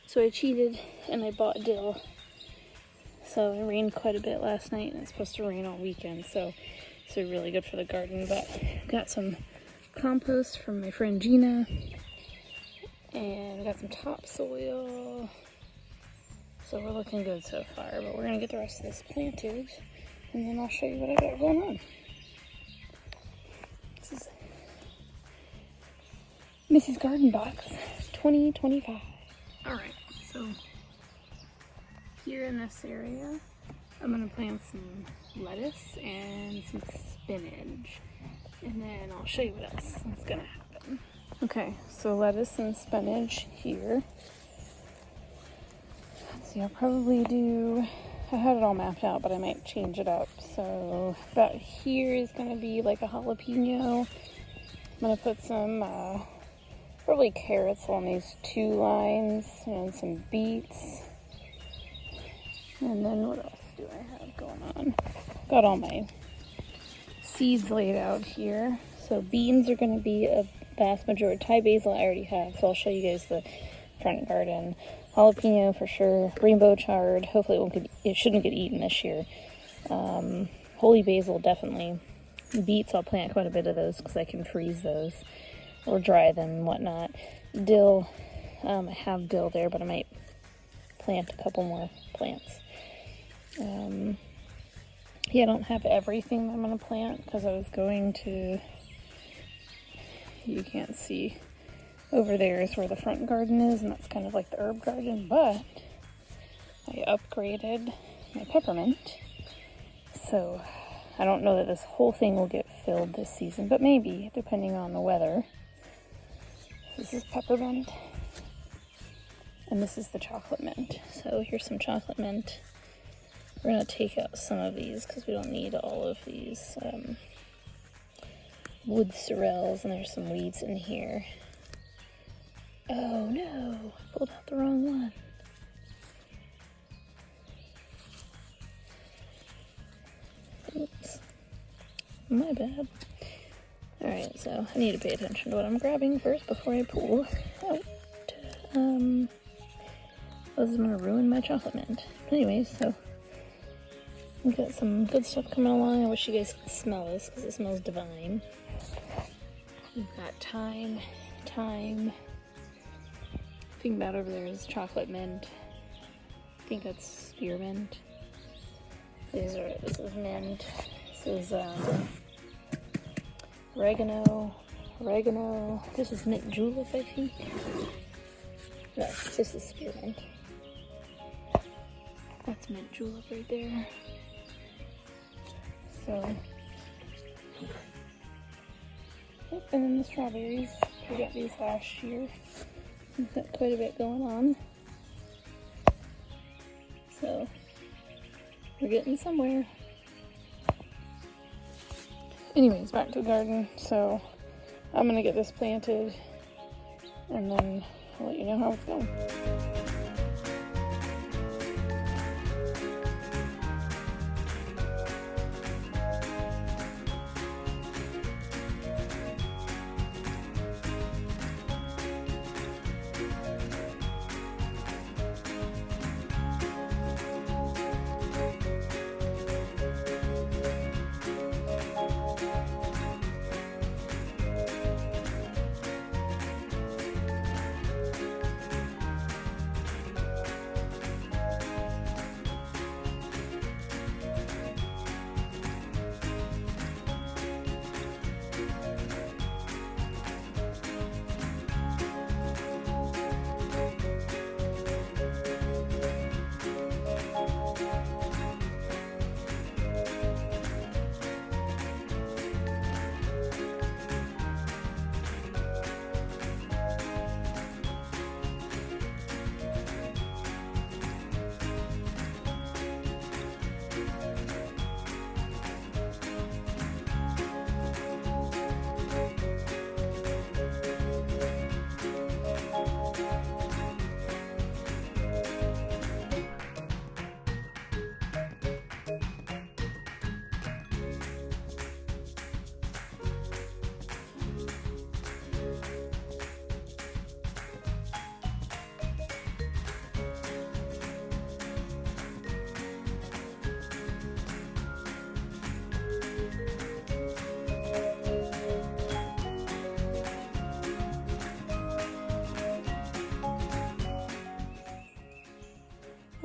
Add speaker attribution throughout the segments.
Speaker 1: So I cheated and I bought dill. So it rained quite a bit last night and it's supposed to rain all weekend, so it's really good for the garden. But got some compost from my friend Gina and got some topsoil. So we're looking good so far, but we're gonna get the rest of this planted and then I'll show you what I got going on. This is Mrs. Garden Box 2025. Alright, so here in this area, I'm gonna plant some lettuce and some spinach. And then I'll show you what else is gonna happen. Okay, so lettuce and spinach here. Let's see, I'll probably do, I had it all mapped out, but I might change it up. So about here is gonna be like a jalapeno. I'm gonna put some probably carrots along these 2 lines and some beets. And then what else do I have going on? Got all my seeds laid out here. So beans are going to be a vast majority. Thai basil I already have, so I'll show you guys the front garden. Jalapeno for sure. Rainbow chard. Hopefully it shouldn't get eaten this year. Holy basil definitely. Beets, I'll plant quite a bit of those because I can freeze those or dry them and whatnot. Dill, I have dill there, but I might plant a couple more plants. Yeah, I don't have everything I'm going to plant because I was going to, you can't see, over there is where the front garden is, and that's kind of like the herb garden, but I upgraded my peppermint, so I don't know that this whole thing will get filled this season, but maybe, depending on the weather. This is peppermint, and this is the chocolate mint. So here's some chocolate mint. We're going to take out some of these because we don't need all of these wood sorrels, and there's some weeds in here. Oh no, I pulled out the wrong one. Oops, my bad. Alright, so I need to pay attention to what I'm grabbing first before I pull out. This is going to ruin my chocolate mint. Anyways, so we've got some good stuff coming along. I wish you guys could smell this because it smells divine. We've got thyme. I think that over there is chocolate mint. I think that's spearmint. This is mint. This is oregano. This is mint julep, I think. No, this is spearmint. That's mint julep right there. So, yep, and then the strawberries. We got these last year. We've got quite a bit going on. So, we're getting somewhere. Anyways, back to the garden. So, I'm gonna get this planted and then I'll let you know how it's going.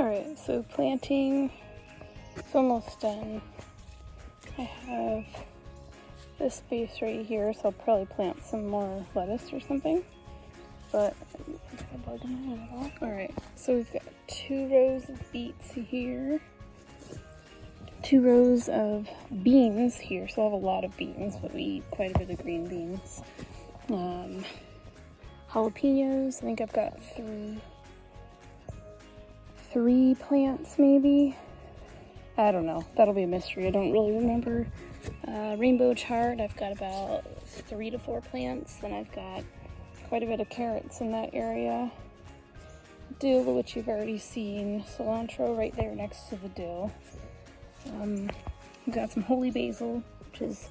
Speaker 1: Alright, so planting is almost done. I have this space right here, so I'll probably plant some more lettuce or something. But, alright, so we've got 2 rows of beets here, 2 rows of beans here, so I have a lot of beans, but we eat quite a bit of green beans. Jalapenos, I think I've got 3 plants maybe. I don't know, that'll be a mystery, I don't really remember. Rainbow chard, I've got about 3 to 4 plants, and I've got quite a bit of carrots in that area. Dill, which you've already seen. Cilantro right there next to the dill. We've got some holy basil, which is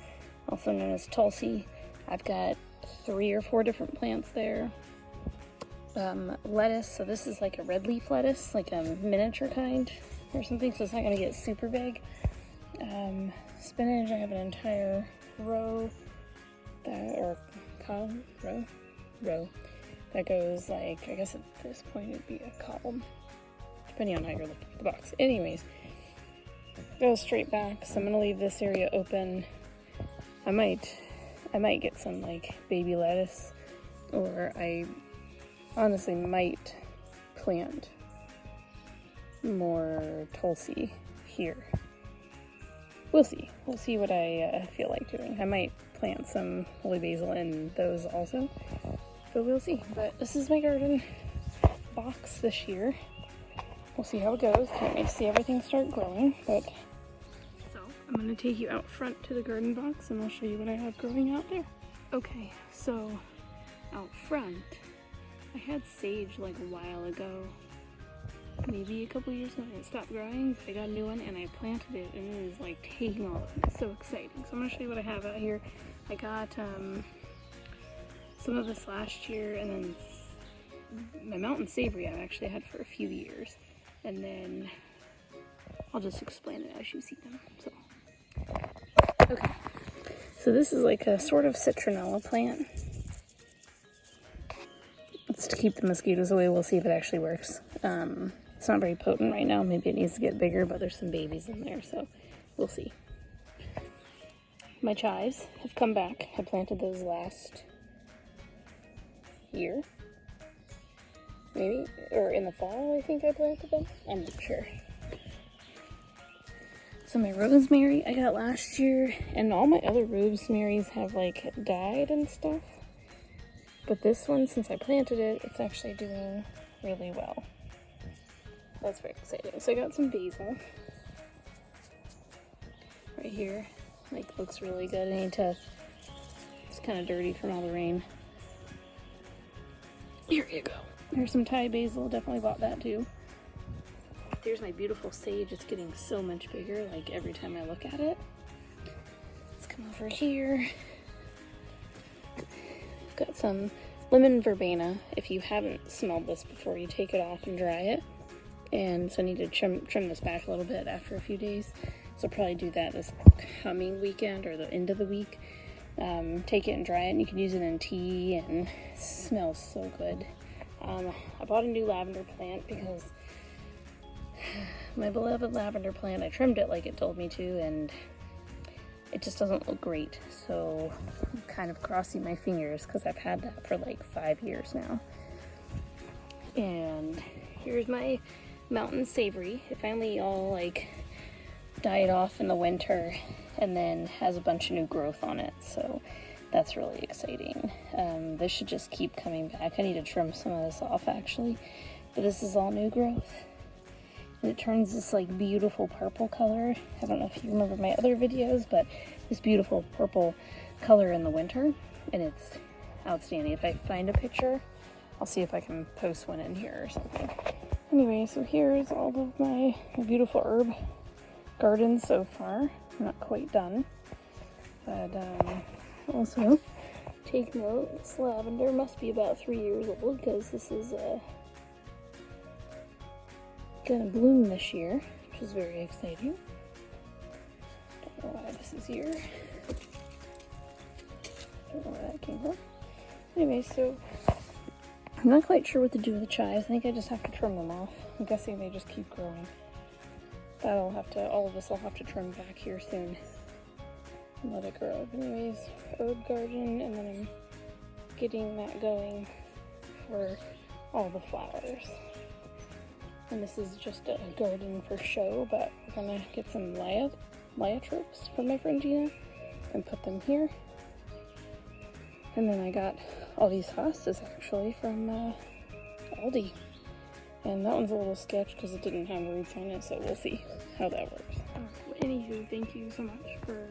Speaker 1: also known as tulsi. I've got 3 or 4 different plants there. Lettuce, so this is like a red leaf lettuce, like a miniature kind or something, so it's not going to get super big. Spinach, I have an entire row, row that goes like, I guess at this point it'd be a column, depending on how you're looking at the box. Anyways, goes straight back, so I'm going to leave this area open. I might get some like baby lettuce, or I honestly might plant more tulsi here. We'll see. We'll see what I feel like doing. I might plant some holy basil in those also, but we'll see. But this is my garden box this year. We'll see how it goes. Can't wait to see everything start growing. But so I'm going to take you out front to the garden box and I'll show you what I have growing out there. Okay, so out front, I had sage like a while ago. Maybe a couple years ago, and it stopped growing, so I got a new one and I planted it and it is like taking off. It's so exciting. So I'm going to show you what I have out here. I got some of this last year, and then my mountain savory I've actually had for a few years, and then I'll just explain it as you see them. So, okay, so this is like a sort of citronella plant. It's to keep the mosquitoes away. We'll see if it actually works. It's not very potent right now. Maybe it needs to get bigger, but there's some babies in there, so we'll see. My chives have come back. I planted those last year, maybe, or in the fall I think I planted them. I'm not sure. So my rosemary I got last year, and all my other rosemaries have like died and stuff. But this one, since I planted it, it's actually doing really well. That's very exciting. So I got some basil right here. Like, looks really good. I need to, it's kind of dirty from all the rain. Here you go. There's some Thai basil. Definitely bought that too. There's my beautiful sage. It's getting so much bigger, like every time I look at it. Let's come over here. Got some lemon verbena. If you haven't smelled this before, you take it off and dry it. And so I need to trim this back a little bit after a few days. So I'll probably do that this coming weekend or the end of the week. Take it and dry it, and you can use it in tea, and it smells so good. I bought a new lavender plant because my beloved lavender plant, I trimmed it like it told me to, and it just doesn't look great. So I'm kind of crossing my fingers because I've had that for like 5 years now. And here's my mountain savory. It finally all like died off in the winter and then has a bunch of new growth on it, so that's really exciting. This should just keep coming back. I need to trim some of this off actually, but this is all new growth. And it turns this like beautiful purple color. I don't know if you remember my other videos, but this beautiful purple color in the winter, and it's outstanding. If I find a picture, I'll see if I can post one in here or something. Anyway, so here's all of my beautiful herb garden so far. I'm not quite done, but also take note, this lavender must be about 3 years old because this is gonna bloom this year, which is very exciting. Don't know why this is here. Don't know where that came from. Anyway, so I'm not quite sure what to do with the chives. I think I just have to trim them off. I'm guessing they just keep growing. All of this will have to trim back here soon and let it grow. But anyways, herb garden, and then I'm getting that going for all the flowers. And this is just a garden for show, but we're gonna get some lyotropes from my friend Gina and put them here. And then I got all these hostas actually from Aldi. And that one's a little sketch because it didn't have roots on it, so we'll see how that works. Anywho, thank you so much for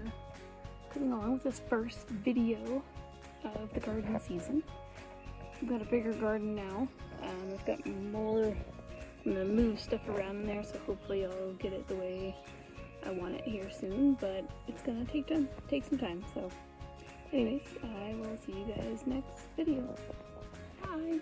Speaker 1: coming along with this first video of the garden season. I've got a bigger garden now. I've got more. I'm gonna move stuff around in there, so hopefully I'll get it the way I want it here soon, but it's gonna take some time. So anyways, I will see you guys next video. Bye!